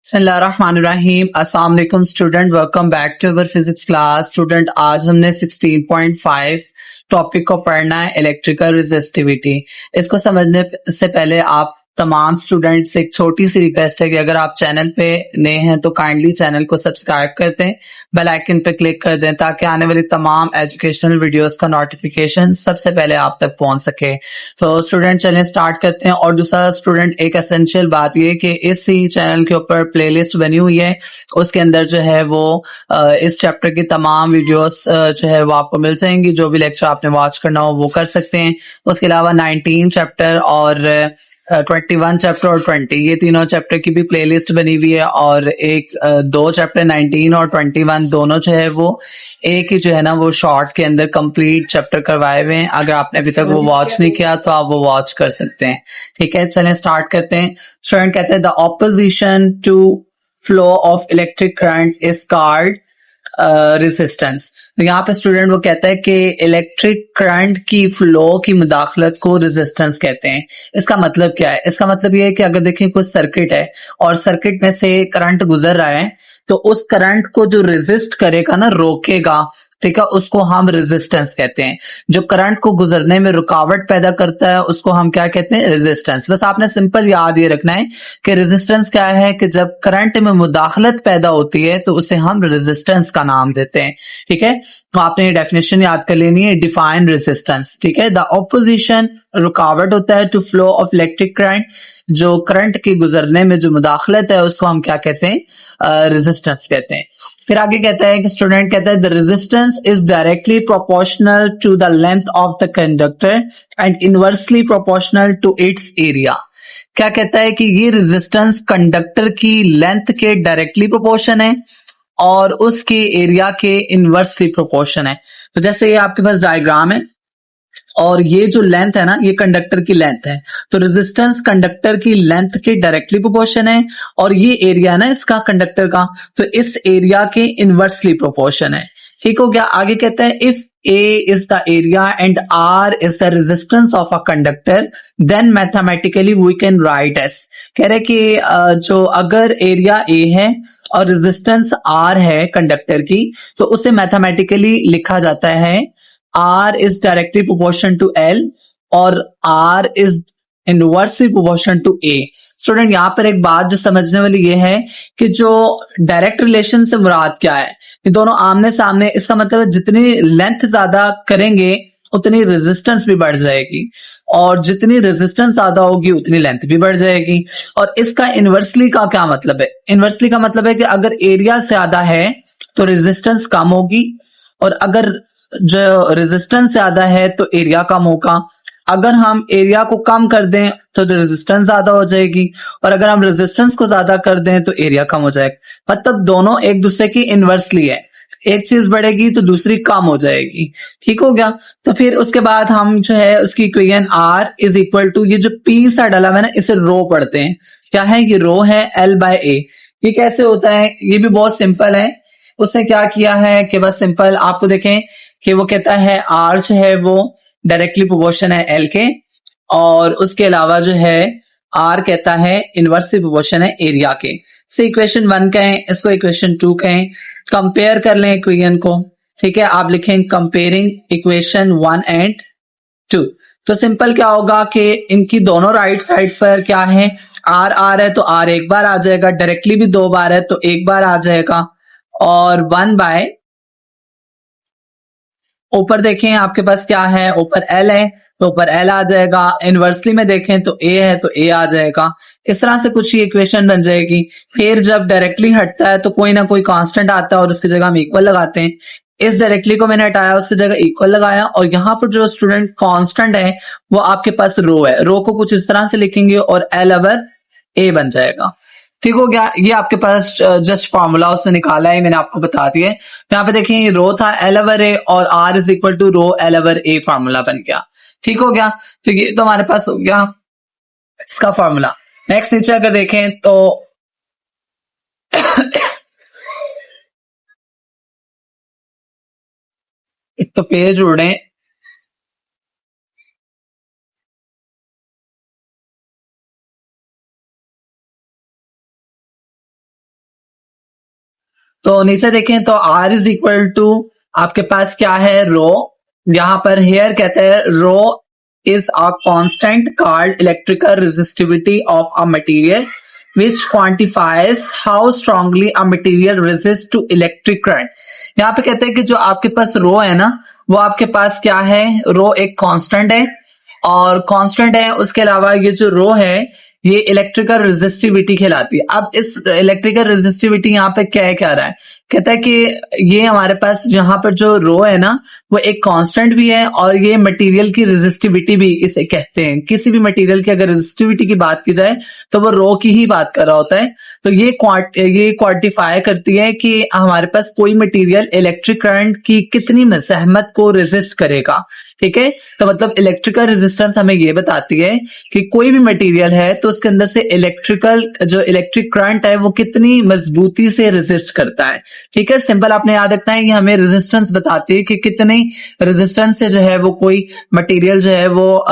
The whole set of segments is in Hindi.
बिस्मिल्लाहिर्रहमानिर्रहीम। अस्सलाम वालेकुम student, welcome back to our physics class. Student, आज हमने 16.5 टॉपिक को पढ़ना है, इलेक्ट्रिकल रेजिस्टिविटी। इसको समझने से पहले आप तमाम स्टूडेंट्स से एक छोटी सी रिक्वेस्ट है कि अगर आप चैनल पे नए हैं तो काइंडली चैनल को सब्सक्राइब कर दें, बेल आइकन पे क्लिक कर दें ताकि आने वाली तमाम एजुकेशनल वीडियोस का नोटिफिकेशन सबसे पहले आप तक पहुंच सके। तो स्टूडेंट चलें स्टार्ट करते हैं। और दूसरा स्टूडेंट, एक एसेंशियल बात ये कि इसी चैनल के ऊपर प्लेलिस्ट बनी हुई है, उसके अंदर जो है वो इस चैप्टर की तमाम वीडियोस जो है वो आपको मिल जाएंगी। जो भी लेक्चर आपने वॉच करना हो वो कर सकते हैं। उसके अलावा 19 चैप्टर और 21 चैप्टर और 20, ये तीनों चैप्टर की भी प्लेलिस्ट बनी हुई है। और दो चैप्टर 19 और 21 दोनों जो है वो एक ही जो है ना वो शॉर्ट के अंदर कंप्लीट चैप्टर करवाए हुए हैं। अगर आपने अभी तक वो वॉच नहीं किया तो आप वो वॉच कर सकते हैं। ठीक है, चलें स्टार्ट करते हैं। स्टूडेंट कहते हैं the opposition to flow of electric current is called resistance. तो यहाँ पे स्टूडेंट वो कहता है कि इलेक्ट्रिक करंट की फ्लो की मुदाखलत को रेजिस्टेंस कहते हैं। इसका मतलब क्या है? इसका मतलब ये है कि अगर देखें कोई सर्किट है और सर्किट में से करंट गुजर रहा है, तो उस करंट को जो रेजिस्ट करेगा ना, रोकेगा, ठीक है, उसको हम रेजिस्टेंस कहते हैं। जो करंट को गुजरने में रुकावट पैदा करता है उसको हम क्या कहते हैं? रेजिस्टेंस। बस आपने सिंपल याद ये रखना है कि रेजिस्टेंस क्या है कि जब करंट में मुदाखलत पैदा होती है तो उसे हम रेजिस्टेंस का नाम देते हैं। ठीक है, तो आपने ये डेफिनेशन याद कर लेनी है, डिफाइन रेजिस्टेंस। ठीक है, द ऑपोजिशन रुकावट होता है to flow of electric current, जो करंट के गुजरने में जो मुदाखलत है उसको हम क्या कहते हैं? रेजिस्टेंस कहते हैं। फिर आगे कहता है कि स्टूडेंट कहता है the resistance is directly proportional to the length of the conductor and inversely proportional to its area. क्या कहता है कि ये रेजिस्टेंस कंडक्टर की लेंथ के डायरेक्टली प्रोपोर्शन है और उसके एरिया के इनवर्सली प्रोपोर्शन है। तो जैसे ये आपके पास डायग्राम है और ये जो लेंथ है ना, ये कंडक्टर की लेंथ है, तो रेजिस्टेंस कंडक्टर की लेंथ के डायरेक्टली प्रोपोर्शन है और ये एरिया ना इसका कंडक्टर का, तो इस एरिया के इनवर्सली प्रोपोर्शन है। ठीक हो गया। आगे कहता है if A is the area and R is the resistance of a conductor, then mathematically we can write as, कह रहे कि जो अगर एरिया A है और रेजिस्टेंस R है कंडक्टर की, तो उसे मैथमेटिकली लिखा जाता है R is directly proportional to L और R is inversely proportional to A। Student, यहाँ पर एक बात जो समझने वाली ये है कि जो डायरेक्ट रिलेशन से मुराद क्या है, ये दोनों आमने सामने, इसका मतलब जितनी लेंथ ज्यादा करेंगे उतनी रेजिस्टेंस भी बढ़ जाएगी और जितनी रेजिस्टेंस ज्यादा होगी उतनी लेंथ भी बढ़ जाएगी। और इसका इनवर्सली का क्या मतलब है? इनवर्सली का मतलब है कि अगर एरिया ज्यादा है तो रेजिस्टेंस कम होगी, और अगर जो रेजिस्टेंस ज्यादा है तो एरिया कम होगा। अगर हम एरिया को कम कर दें तो रेजिस्टेंस ज्यादा हो जाएगी, और अगर हम रेजिस्टेंस को ज्यादा कर दें तो एरिया कम हो जाएगा। मतलब दोनों एक दूसरे की इनवर्सली है, एक चीज बढ़ेगी तो दूसरी कम हो जाएगी। ठीक हो गया। तो फिर उसके बाद हम जो है उसकी equation R is equal to, ये जो P सा डला हुआ है ना, इसे रो पढ़ते हैं। क्या है? ये रो है L बाय A। ये कैसे होता है? ये भी बहुत सिंपल है। उसने क्या किया है कि बस सिंपल आपको देखें कि वो कहता है R जो है वो डायरेक्टली प्रोपोर्शन है L के, और उसके अलावा जो है R कहता है इनवर्सली प्रोपोर्शन है एरिया के। से इक्वेशन 1 कहें, इसको इक्वेशन 2 कहें। कंपेयर कर लें इक्वेशन को। ठीक है, आप लिखें कंपेयरिंग इक्वेशन 1 एंड 2। तो सिंपल क्या होगा कि इनकी दोनों राइट साइड पर क्या है? R R है तो R एक बार आ जाएगा, डायरेक्टली भी 2 बार है तो एक बार आ जाएगा, और 1 बाय, ऊपर देखें आपके पास क्या है? ऊपर L है तो ऊपर L आ जाएगा। इनवर्सली में देखें तो A है तो A आ जाएगा। इस तरह से कुछ ये इक्वेशन बन जाएगी। फिर जब डायरेक्टली हटता है तो कोई ना कोई कांस्टेंट आता है और उसकी जगह हम इक्वल लगाते हैं। इस डायरेक्टली को मैंने हटाया, उसकी जगह इक्वल लगाया, और यहाँ पर जो स्टूडेंट कांस्टेंट है वो आपके पास रो है। रो को कुछ इस तरह से लिखेंगे और L ओवर A बन जाएगा। ठीक हो गया। ये आपके पास जस्ट फॉर्मूला उसने निकाला है, मैंने आपको बता दिया है। तो यहाँ पे देखिए ये रो था L ओवर A और R is equal to rho L over A, formula बन गया। ठीक हो गया। तो ये तो हमारे पास हो गया इसका फॉर्मूला। नेक्स्ट नीचे अगर देखें तो एक तो पेज उड़े, तो नीचे देखें तो R इज इक्वल टू आपके पास क्या है, रो। यहां पर हेयर कहते हैं रो is a constant called electrical resistivity of a material which quantifies how strongly a material resists to electric current। यहाँ पे कहते हैं कि जो आपके पास रो है ना, वो आपके पास क्या है, रो एक कांस्टेंट है, और कांस्टेंट है उसके अलावा ये जो रो है ये इलेक्ट्रिकल रेजिस्टिविटी कहलाती है। अब इस इलेक्ट्रिकल रेजिस्टिविटी यहाँ पे क्या कह रहा है, कहता है कि ये हमारे पास जहां पर जो रो है ना वो एक कांस्टेंट भी है और ये मटेरियल की रेजिस्टिविटी भी इसे कहते हैं। किसी भी मटेरियल की अगर रेजिस्टिविटी की बात की जाए तो वो रो की ही बात कर रहा होता है। तो ये क्वांटिफाई करती है कि हमारे पास कोई मटेरियल इलेक्ट्रिक करंट की कितनी सहमत को रेजिस्ट करेगा। ठीक है, तो मतलब इलेक्ट्रिकल रेजिस्टेंस हमें ये बताती है कि कोई भी मटेरियल है तो उसके अंदर से इलेक्ट्रिक करंट है वो कितनी मजबूती से रेजिस्ट करता है। ठीक है, सिंपल आपने याद रखना है कि हमें रेजिस्टेंस बताती है कि कितनी रेजिस्टेंस से जो है वो कोई मटेरियल जो है वो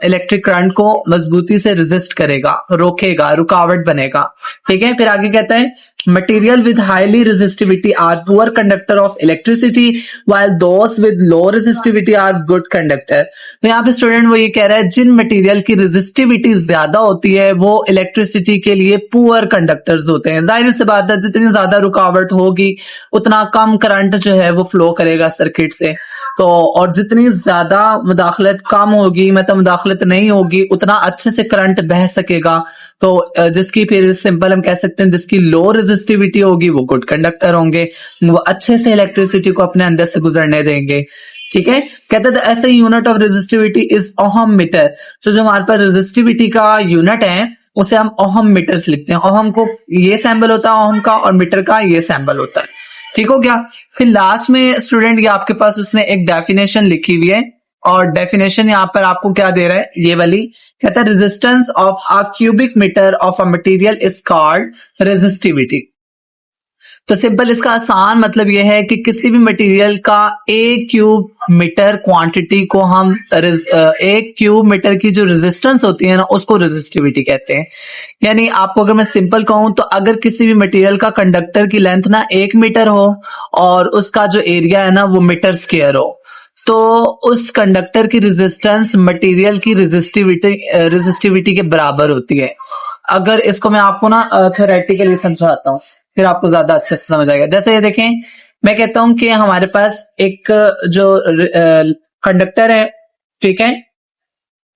इलेक्ट्रिक करंट को मजबूती से रेजिस्ट करेगा, रोकेगा, रुकावट बनेगा। ठीक है, फिर आगे कहता है material with highly resistivity are poor conductor of electricity while those with low resistivity are good conductor। तो यहाँ पे स्टूडेंट वो ये कह रहा है जिन मटेरियल की रेजिस्टिविटी ज्यादा होती है वो इलेक्ट्रिसिटी के लिए पुअर कंडक्टर्स होते हैं। जाहिर सी बात है जितनी ज्यादा रुकावट होगी उतना कम करंट जो है वो फ्लो करेगा सर्किट से, तो और जितनी ज्यादा मुदाखलत कम होगी, मतलब मुदाखलत नहीं होगी, उतना अच्छे से करंट बह सकेगा। तो जिसकी फिर सिंपल हम कह सकते हैं जिसकी लो रेजिस्टिविटी होगी वो गुड कंडक्टर होंगे, वो अच्छे से इलेक्ट्रिसिटी को अपने अंदर से गुजरने देंगे। ठीक है, कहते थे ऐसे unit of resistivity is ohm metre. तो जो हमारे पास रेजिस्टिविटी का यूनिट है उसे हम ओहम मीटर से लिखते हैं। ओहम को ये सैंबल होता है ओहम का, और मीटर का ये सैंबल होता है। ठीक हो गया। फिर लास्ट में स्टूडेंट ये आपके पास उसने एक डेफिनेशन लिखी हुई है, और डेफिनेशन यहाँ पर आपको क्या दे रहा है, ये वाली कहता है resistance of a cubic metre of a material is called resistivity. तो सिंपल इसका आसान मतलब यह है कि किसी भी मटेरियल का एक क्यूब मीटर क्वांटिटी को हम एक क्यूब मीटर की जो रेजिस्टेंस होती है ना उसको रेजिस्टिविटी कहते हैं। यानी आपको अगर मैं सिंपल कहूं तो अगर किसी भी मटेरियल का कंडक्टर की लेंथ ना 1 मीटर हो और उसका जो एरिया है ना वो मीटर स्क्वायर हो, तो उस कंडक्टर की रेजिस्टेंस मटेरियल की रेजिस्टिविटी के बराबर होती है। अगर इसको मैं आपको ना थ्योरेटिकली समझाता हूँ फिर आपको ज्यादा अच्छे से समझ आएगा। जैसे ये देखें, मैं कहता हूं कि हमारे पास एक जो कंडक्टर है, ठीक है,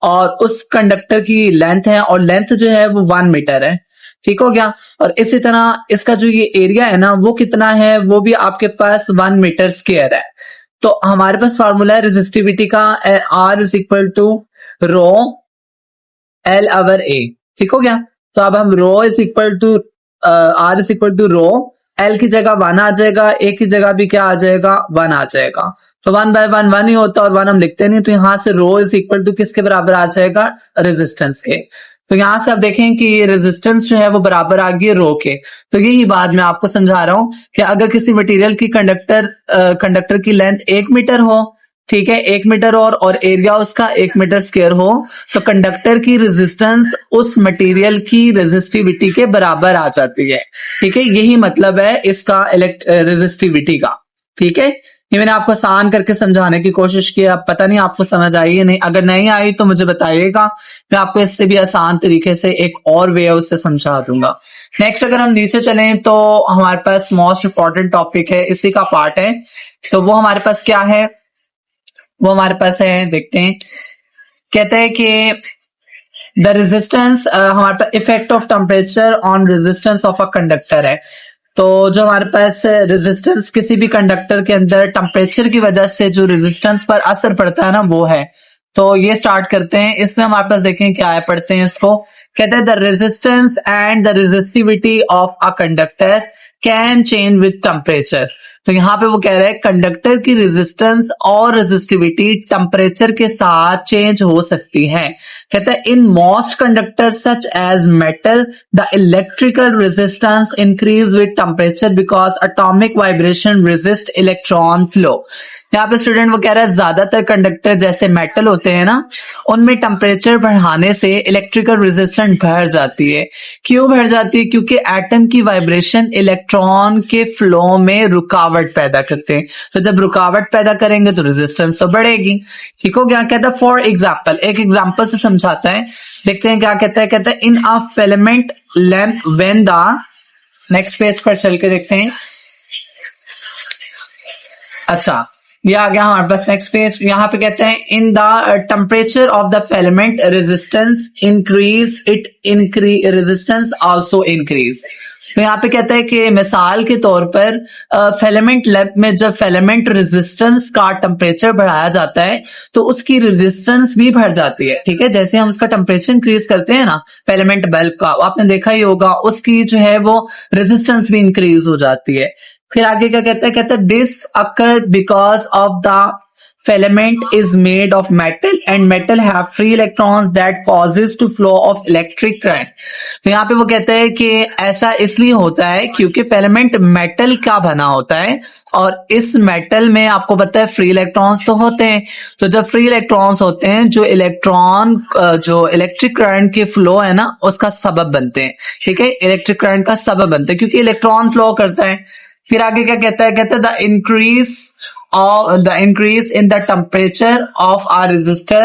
और उस कंडक्टर की लेंथ है और लेंथ जो है वो 1 मीटर है। ठीक हो गया। और इसी तरह इसका जो ये एरिया है ना वो कितना है, वो भी आपके पास 1 मीटर स्क्वायर है। तो हमारे पास फॉर्मूला है रेजिस्टिविटी का, R is equal to rho L over A। ठीक हो गया। तो अब हम rho is equal to R is equal to rho, L की जगह 1 आ जाएगा, A की जगह भी क्या आ जाएगा, 1 आ जाएगा। तो 1 बाय 1 1 ही होता है और 1 हम लिखते नहीं, तो यहां से रो इज इक्वल टू किसके बराबर आ जाएगा, रेजिस्टेंस के। तो यहां से आप देखें कि ये रेजिस्टेंस जो है वो बराबर आ गई रो के। तो यही बात मैं आपको समझा रहा हूं कि अगर किसी मटेरियल की कंडक्टर की लेंथ 1 मीटर हो, ठीक है, 1 मीटर और एरिया उसका 1 मीटर स्क्वायर हो, तो कंडक्टर की रेजिस्टेंस उस मटेरियल की रेजिस्टिविटी के बराबर आ जाती है। ठीक है, यही मतलब है इसका रेजिस्टिविटी का। ठीक है, ये मैंने आपको आसान करके समझाने की कोशिश की। अब पता नहीं आपको समझ आई है नहीं, अगर नहीं आई तो मुझे बताइएगा, मैं आपको इससे भी आसान तरीके से एक और वे है उससे समझा दूंगा। नेक्स्ट अगर हम नीचे चलें तो हमारे पास मोस्ट इंपॉर्टेंट टॉपिक है, इसी का पार्ट है। तो वो हमारे पास क्या है, वो हमारे पास है, देखते हैं। कहते हैं कि द रेजिस्टेंस, हमारे पास effect of temperature on resistance of a conductor है। तो जो हमारे पास रेजिस्टेंस किसी भी कंडक्टर के अंदर टेम्परेचर की वजह से जो रेजिस्टेंस पर असर पड़ता है ना वो है। तो ये स्टार्ट करते हैं। इसमें हमारे पास देखें क्या है, पढ़ते हैं इसको। कहते हैं the resistance and the resistivity of a conductor can change with temperature. तो यहाँ पे वो कह रहे हैं कंडक्टर की रेजिस्टेंस और रेजिस्टिविटी टेम्परेचर के साथ चेंज हो सकती है। कहता है in most conductor such as metal the electrical resistance increase with temperature because atomic vibration resist electron flow. यहाँ पे स्टूडेंट वो कह रहा है ज्यादातर कंडक्टर जैसे मेटल होते हैं ना, उनमें टेम्परेचर बढ़ाने से इलेक्ट्रिकल रेजिस्टेंस बढ़ जाती है। क्यों बढ़ जाती है? क्योंकि एटम की वाइब्रेशन इलेक्ट्रॉन के फ्लो में रुकावट पैदा करते हैं। तो जब रुकावट पैदा करेंगे तो रेजिस्टेंस तो बढ़ेगी। ठीक हो गया? कहता है फॉर एग्जाम्पल, एक एग्जाम्पल से समझाता है, देखते हैं क्या कहता है। कहता है in a filament lamp when the, next page पर चल के देखते हैं। अच्छा, ये आ गया हमारे पास नेक्स्ट पेज। यहाँ पे कहते हैं in the temperature of the filament resistance increase, it increase resistance also increase. तो यहाँ पे कहता है कि मिसाल के तौर पर फिलामेंट लैम्प में जब फिलामेंट रेजिस्टेंस का टेम्परेचर बढ़ाया जाता है तो उसकी रेजिस्टेंस भी बढ़ जाती है। ठीक है, जैसे हम उसका टेम्परेचर इंक्रीज करते हैं ना फिलामेंट बल्ब का, आपने देखा ही होगा, उसकी जो है वो रेजिस्टेंस भी इंक्रीज हो जाती है। फिर आगे क्या कहता है? कहता है this occur because of the filament is made of metal and metal have free electrons that causes to flow of electric current। तो यहाँ पे वो कहते हैं कि ऐसा इसलिए होता है क्योंकि फिलामेंट मेटल का बना होता है और इस मेटल में आपको पता है फ्री इलेक्ट्रॉन्स तो होते हैं। तो जब फ्री इलेक्ट्रॉन्स होते हैं, जो इलेक्ट्रॉन जो इलेक्ट्रिक करंट के फ्लो है ना उसका सबब बनते हैं। ठीक है, इलेक्ट्रिक करंट का सबब बनते हैं क्योंकि इलेक्ट्रॉन फ्लो करता है। फिर आगे क्या कहता है? कहता है the increase in the temperature of a resistor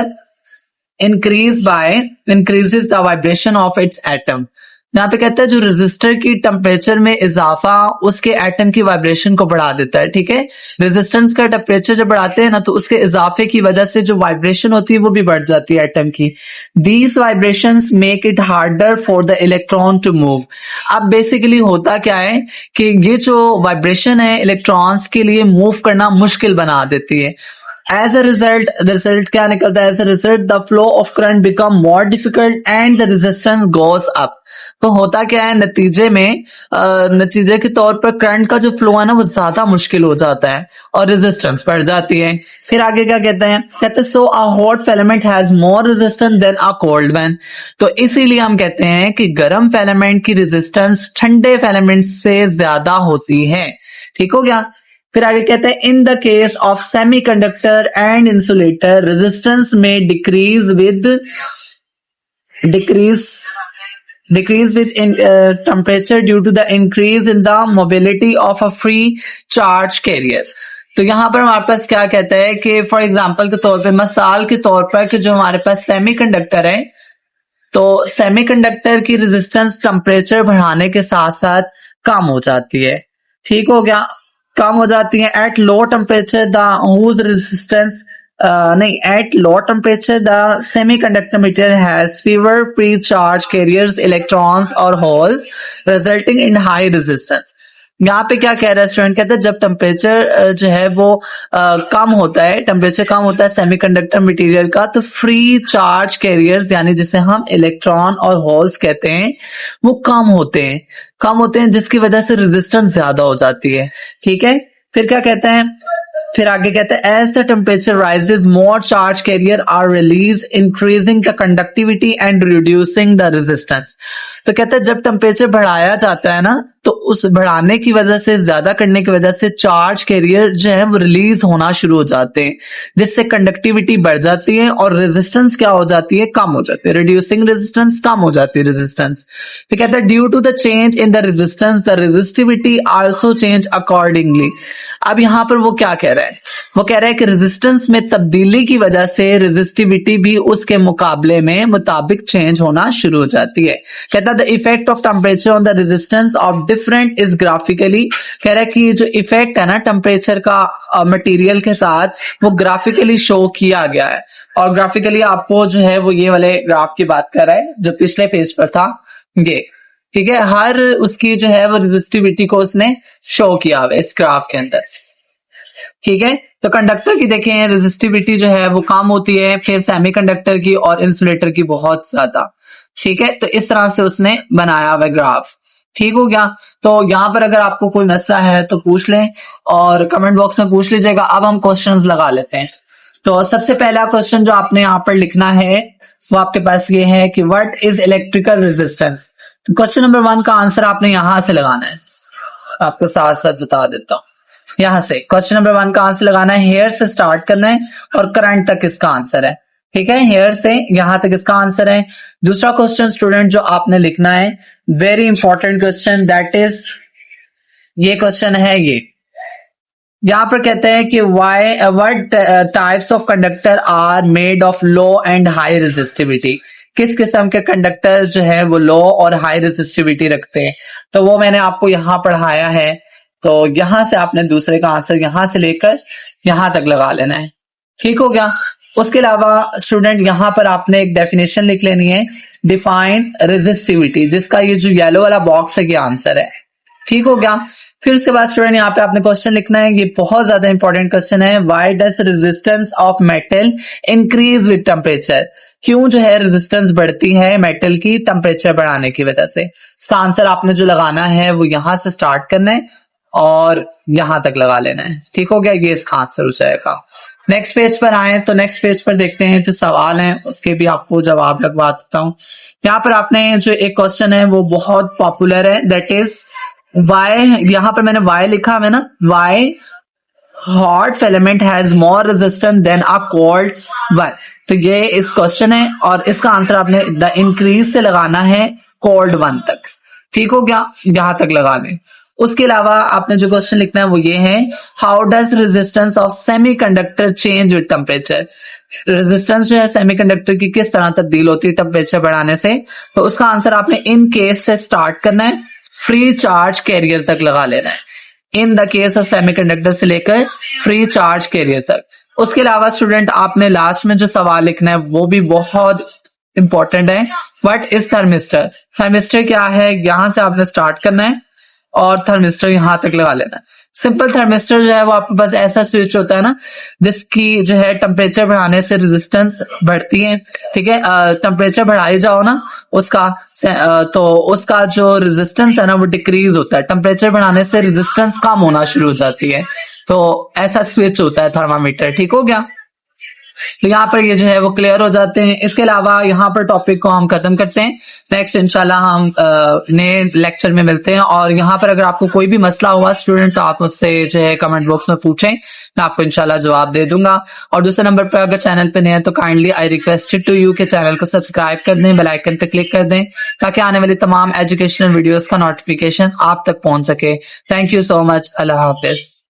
increases the vibration of its atom। यहाँ पे कहता है जो रेजिस्टर की टेम्परेचर में इजाफा उसके एटम की वाइब्रेशन को बढ़ा देता है। ठीक है, रेजिस्टेंस का टेम्परेचर जब बढ़ाते हैं ना तो उसके इजाफे की वजह से जो वाइब्रेशन होती है वो भी बढ़ जाती है एटम की। These vibrations make it harder for the electron to move. अब बेसिकली होता क्या है कि ये जो वाइब्रेशन है इलेक्ट्रॉन्स के लिए मूव करना मुश्किल बना देती है। As a result क्या निकलता है? As a result, the flow of current become more difficult and the resistance goes up। तो होता क्या है नतीजे में, नतीजे के तौर पर करंट का जो फ्लो है ना वो ज्यादा मुश्किल हो जाता है और रेजिस्टेंस बढ़ जाती है। फिर आगे क्या कहते हैं? कहते हैं so a hot filament has more resistance than a cold one. तो इसीलिए हम कहते हैं कि गर्म फिलामेंट की रेजिस्टेंस ठंडे फिलामेंट से ज्यादा होती है। ठीक हो गया? फिर आगे कहते हैं in the case of semiconductor and insulator resistance में decrease with temperature due to the increase in the mobility of a free charge carrier। तो यहाँ पर हमारे पास क्या कहता है कि फॉर एग्जाम्पल के तौर पे, मिसाल के तौर पर कि जो हमारे पास सेमीकंडक्टर है तो सेमीकंडक्टर की रेजिस्टेंस टेम्परेचर बढ़ाने के साथ साथ कम हो जाती है। ठीक हो गया? कम हो जाती है at low temperature the huge resistance at low temperature the semiconductor material has fewer free charge carriers, electrons or holes resulting in high resistance। यहाँ पे क्या कह रहा है स्टूडेंट? कहता है जब टेम्परेचर जो है वो कम होता है, टेम्परेचर कम होता है सेमीकंडक्टर मटेरियल का, तो फ्री चार्ज कैरियर्स यानी जिसे हम इलेक्ट्रॉन और होल्स कहते हैं वो कम होते हैं जिसकी वजह से रेजिस्टेंस ज्यादा हो जाती है। ठीक है, फिर क्या कहते हैं? फिर आगे कहते हैं as the temperature rises more charge carrier are release increasing the conductivity and reducing the resistance. तो कहते हैं जब टेम्परेचर बढ़ाया जाता है ना तो उस बढ़ाने की वजह से, ज्यादा करने की वजह से चार्ज कैरियर जो है वो रिलीज होना शुरू हो जाते हैं जिससे कंडक्टिविटी बढ़ जाती है और रेजिस्टेंस क्या हो जाती है? कम हो जाती है। रिड्यूसिंग रेजिस्टेंस, कम हो जाती है रेजिस्टेंस। फिर कहते हैं due to the change in the resistance the resistivity also change accordingly. अब यहाँ पर वो क्या कह रहा है? वो कह रहा है कि रेजिस्टेंस में तब्दीली की वजह से रेजिस्टिविटी भी उसके मुकाबले में मुताबिक चेंज होना शुरू हो जाती है। कहता है the effect of temperature on the resistance of different is graphically. कह रहा है कि जो इफेक्ट है ना टेम्परेचर का मटेरियल के साथ वो ग्राफिकली शो किया गया है। और ग्राफिकली आपको जो है वो ये वाले ग्राफ की बात कर रहा है जो पिछले पेज पर था ये। ठीक है, हर उसकी जो है वो रेजिस्टिविटी को उसने शो किया हुआ इस ग्राफ के अंदर। ठीक है, तो कंडक्टर की देखें रेजिस्टिविटी जो है वो कम होती है, फिर सेमीकंडक्टर की और इंसुलेटर की बहुत ज्यादा। ठीक है, तो इस तरह से उसने बनाया हुआ ग्राफ। ठीक हो गया? तो यहाँ पर अगर आपको कोई मसला है तो पूछ लें और कमेंट बॉक्स में पूछ लीजिएगा। अब हम क्वेश्चंस लगा लेते हैं। तो सबसे पहला क्वेश्चन जो आपने यहाँ पर लिखना है वो आपके पास ये है कि what is electrical resistance. Question number 1 का आंसर आपने यहां से लगाना है, आपको साथ साथ बता देता हूं। यहां से क्वेश्चन नंबर 1 का आंसर लगाना है, हेयर से स्टार्ट करना है और करंट तक इसका आंसर है। ठीक है, हेयर से यहां तक इसका आंसर है। दूसरा क्वेश्चन स्टूडेंट जो आपने लिखना है, very important question, that is ये क्वेश्चन है। ये यहां पर कहते हैं कि what types of conductor are made of low and high resistivity. किस किस्म के कंडक्टर जो है वो लो और हाई रेजिस्टिविटी रखते हैं, तो वो मैंने आपको यहां पढ़ाया है। तो यहां से आपने दूसरे का आंसर यहां से लेकर यहां तक लगा लेना है। ठीक हो गया। उसके अलावा स्टूडेंट यहां पर आपने एक डेफिनेशन लिख लेनी है, डिफाइन रेजिस्टिविटी, जिसका ये जो येलो वाला बॉक्स है ये आंसर है। ठीक हो गया। फिर उसके बाद स्टूडेंट यहाँ पे आपने क्वेश्चन लिखना है, ये बहुत ज्यादा इंपॉर्टेंट क्वेश्चन है, why does resistance of metal increase with temperature. क्यों जो है रेजिस्टेंस बढ़ती है मेटल की टेम्परेचर बढ़ाने की वजह से। इसका आंसर आपने जो लगाना है वो यहां से स्टार्ट करना है और यहां तक लगा लेना है। ठीक हो गया, ये इसका आंसर हो जाएगा। नेक्स्ट पेज पर आए तो नेक्स्ट पेज पर देखते हैं जो सवाल हैं उसके भी आपको जवाब लगवा देता हूं। यहाँ पर आपने जो एक क्वेश्चन है वो बहुत पॉपुलर है, दैट इज वाई। यहां पर मैंने वाई लिखा है ना, why hot filament has more resistance than a cold one. तो ये इस क्वेश्चन है और इसका आंसर आपने द इंक्रीज से लगाना है कोल्ड वन तक। ठीक हो गया, यहां तक लगा दें। उसके अलावा आपने जो क्वेश्चन लिखना है वो ये है, how does resistance of semiconductor change with temperature. Resistance जो है सेमीकंडक्टर की किस तरह तब्दील होती है टेम्परेचर बढ़ाने से। तो उसका आंसर आपने इन केस से स्टार्ट करना है, फ्री चार्ज कैरियर तक लगा लेना है। इन द केस ऑफ सेमीकंडक्टर से लेकर फ्री चार्ज कैरियर तक। उसके अलावा स्टूडेंट आपने लास्ट में जो सवाल लिखना है वो भी बहुत इंपॉर्टेंट है, व्हाट इज थर्मिस्टर। थर्मिस्टर क्या है, यहां से आपने स्टार्ट करना है और थर्मिस्टर यहां तक लगा लेना है। सिंपल थर्मिस्टर जो है वो आपके पास ऐसा स्विच होता है ना, जिसकी जो है टेम्परेचर बढ़ाने से रेजिस्टेंस बढ़ती है। ठीक है, टेम्परेचर बढ़ाई जाओ ना उसका तो उसका जो रेजिस्टेंस है ना वो डिक्रीज होता है, टेम्परेचर बढ़ाने से रेजिस्टेंस कम होना शुरू हो जाती है। तो ऐसा स्विच होता है थर्मामीटर। ठीक हो गया, तो यहाँ पर ये जो है वो क्लियर हो जाते हैं। इसके अलावा यहाँ पर टॉपिक को हम खत्म करते हैं। नेक्स्ट इंशाल्लाह हम नए लेक्चर में मिलते हैं। और यहाँ पर अगर आपको कोई भी मसला हुआ स्टूडेंट तो आप मुझसे जो है कमेंट बॉक्स में पूछें, मैं आपको इंशाल्लाह जवाब दे दूंगा। और दूसरे नंबर पर अगर चैनल पे नए हैं तो kindly I requested to you के चैनल को सब्सक्राइब कर दें, बेल आइकन पे क्लिक कर दें ताकि आने वाली तमाम एजुकेशनल वीडियोस का नोटिफिकेशन आप तक पहुंच सके। Thank you so much, Allah Hafiz.